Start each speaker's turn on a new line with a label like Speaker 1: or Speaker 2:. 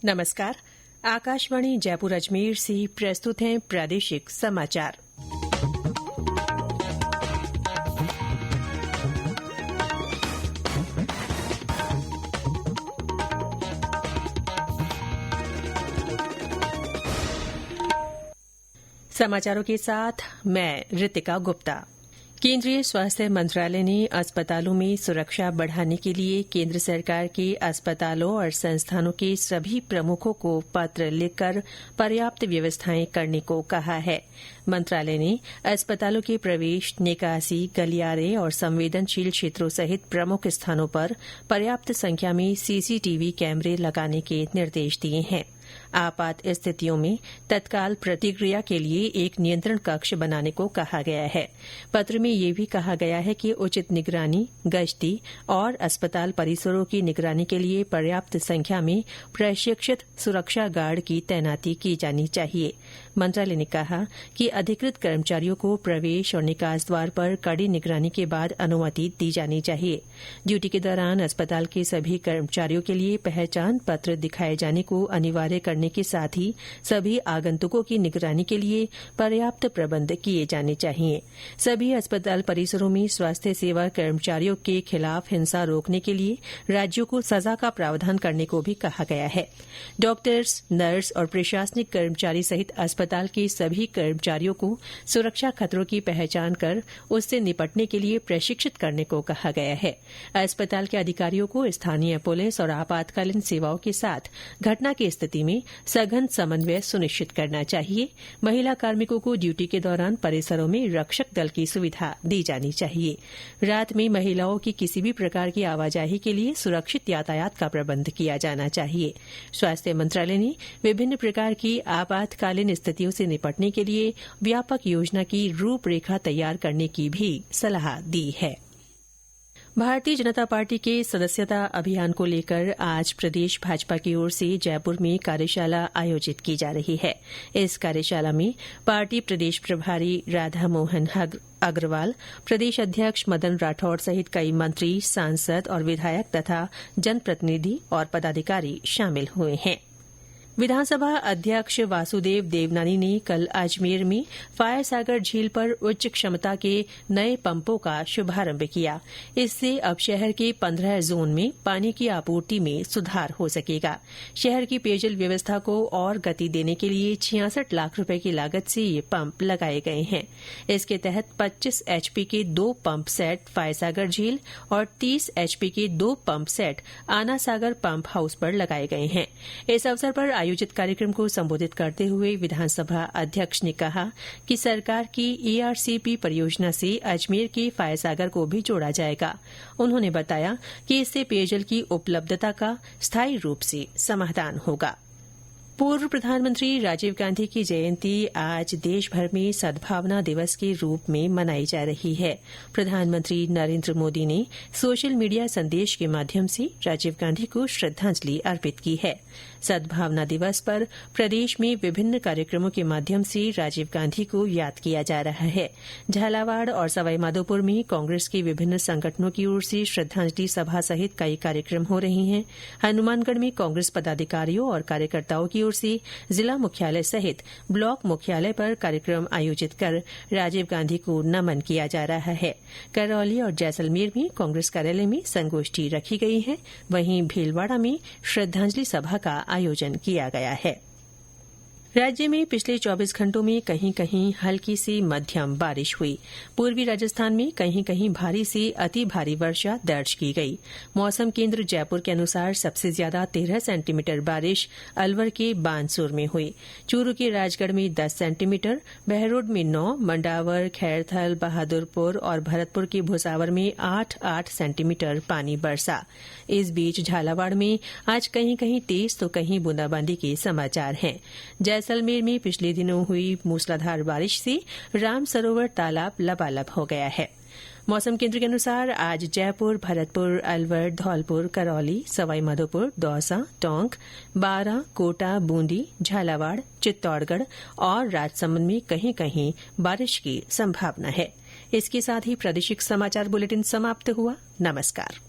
Speaker 1: नमस्कार। आकाशवाणी जयपुर अजमेर से प्रस्तुत हैं प्रादेशिक समाचार। समाचारों के साथ मैं ऋतिका गुप्ता। केंद्रीय स्वास्थ्य मंत्रालय ने अस्पतालों में सुरक्षा बढ़ाने के लिए केंद्र सरकार के अस्पतालों और संस्थानों के सभी प्रमुखों को पत्र लिखकर पर्याप्त व्यवस्थाएं करने को कहा है। मंत्रालय ने अस्पतालों के प्रवेश, निकासी, गलियारे और संवेदनशील क्षेत्रों सहित प्रमुख स्थानों पर पर्याप्त संख्या में सीसीटीवी कैमरे लगाने के निर्देश दिए हैं। आपात स्थितियों में तत्काल प्रतिक्रिया के लिए एक नियंत्रण कक्ष बनाने को कहा गया है। पत्र में यह भी कहा गया है कि उचित निगरानी, गश्ती और अस्पताल परिसरों की निगरानी के लिए पर्याप्त संख्या में प्रशिक्षित सुरक्षा गार्ड की तैनाती की जानी चाहिए। मंत्रालय ने कहा कि अधिकृत कर्मचारियों को प्रवेश और निकास द्वार पर कड़ी निगरानी के बाद अनुमति दी जानी चाहिए। ड्यूटी के दौरान अस्पताल के सभी कर्मचारियों के लिए पहचान पत्र दिखाए जाने को अनिवार्य करने के साथ ही सभी आगंतुकों की निगरानी के लिए पर्याप्त प्रबंध किए जाने चाहिए। सभी अस्पताल परिसरों में स्वास्थ्य सेवा कर्मचारियों के खिलाफ हिंसा रोकने के लिए राज्यों को सजा का प्रावधान करने को भी कहा गया है। डॉक्टर्स, नर्स और प्रशासनिक कर्मचारी सहित अस्पताल के सभी कर्मचारियों को सुरक्षा खतरों की पहचान कर उससे निपटने के लिए प्रशिक्षित करने को कहा गया है। अस्पताल के अधिकारियों को स्थानीय पुलिस और आपातकालीन सेवाओं के साथ घटना की स्थिति में सघन समन्वय सुनिश्चित करना चाहिए। महिला कार्मिकों को ड्यूटी के दौरान परिसरों में रक्षक दल की सुविधा दी जानी चाहिए। रात में महिलाओं की किसी भी प्रकार की आवाजाही के लिए सुरक्षित यातायात का प्रबंध किया जाना चाहिए। स्वास्थ्य मंत्रालय ने विभिन्न प्रकार की आपातकालीन स्थितियों से निपटने के लिए व्यापक योजना की रूपरेखा तैयार करने की भी सलाह दी है। भारतीय जनता पार्टी के सदस्यता अभियान को लेकर आज प्रदेश भाजपा की ओर से जयपुर में कार्यशाला आयोजित की जा रही है। इस कार्यशाला में पार्टी प्रदेश प्रभारी राधा मोहन अग्रवाल, प्रदेश अध्यक्ष मदन राठौड़ सहित कई मंत्री, सांसद और विधायक तथा जनप्रतिनिधि और पदाधिकारी शामिल हुए हैं। विधानसभा अध्यक्ष वासुदेव देवनानी ने कल अजमेर में फायर सागर झील पर उच्च क्षमता के नए पंपों का शुभारंभ किया। इससे अब शहर के 15 जोन में पानी की आपूर्ति में सुधार हो सकेगा। शहर की पेयजल व्यवस्था को और गति देने के लिए 66 लाख रुपए की लागत से ये पंप लगाए गए हैं। इसके तहत 25 एचपी के 2 पंप सेट फायर सागर झील और 30 एचपी के 2 पंप सेट आना सागर पंप हाउस पर लगाए गए हैं। इस अवसर पर आयोजित कार्यक्रम को संबोधित करते हुए विधानसभा अध्यक्ष ने कहा कि सरकार की ईआरसीपी परियोजना से अजमेर के फायर सागर को भी जोड़ा जाएगा। उन्होंने बताया कि इससे पेयजल की उपलब्धता का स्थायी रूप से समाधान होगा। पूर्व प्रधानमंत्री राजीव गांधी की जयंती आज देशभर में सद्भावना दिवस के रूप में मनाई जा रही है। प्रधानमंत्री नरेंद्र मोदी ने सोशल मीडिया संदेश के माध्यम से राजीव गांधी को श्रद्धांजलि अर्पित की है। सद्भावना दिवस पर प्रदेश में विभिन्न कार्यक्रमों के माध्यम से राजीव गांधी को याद किया जा रहा है। झालावाड़ और सवाईमाधोपुर में कांग्रेस के विभिन्न संगठनों की ओर से श्रद्धांजलि सभा सहित कई कार्यक्रम हो रहे हैं। हनुमानगढ़ में कांग्रेस पदाधिकारियों और कार्यकर्ताओं की ओर से जिला मुख्यालय सहित ब्लॉक मुख्यालय पर कार्यक्रम आयोजित कर राजीव गांधी को नमन किया जा रहा है। करौली और जैसलमेर में कांग्रेस कार्यालय में संगोष्ठी रखी गई है। वहीं भीलवाड़ा में श्रद्धांजलि सभा का आयोजन किया गया है। राज्य में पिछले 24 घंटों में कहीं कहीं हल्की से मध्यम बारिश हुई। पूर्वी राजस्थान में कहीं कहीं भारी से अति भारी वर्षा दर्ज की गई। मौसम केंद्र जयपुर के अनुसार सबसे ज्यादा 13 सेंटीमीटर बारिश अलवर के बानसूर में हुई। चूरू के राजगढ़ में 10 सेंटीमीटर, बहरोड में 9, मंडावर, खैरथल, बहादुरपुर और भरतपुर के भुसावर में 8-8 सेंटीमीटर पानी बरसा। इस बीच झालावाड़ में आज कहीं कहीं तेज तो कहीं बूंदाबांदी के समाचार हैं। जैसलमेर में पिछले दिनों हुई मूसलाधार बारिश से राम सरोवर तालाब लबालब हो गया है। मौसम केंद्र के अनुसार आज जयपुर, भरतपुर, अलवर, धौलपुर, करौली, सवाईमाधोपुर, दौसा, टोंक, बारां, कोटा, बूंदी, झालावाड़, चित्तौड़गढ़ और राजसमंद में कहीं कहीं बारिश की संभावना है। इसके साथ ही प्रादेशिक समाचार बुलेटिन समाप्त हुआ। नमस्कार।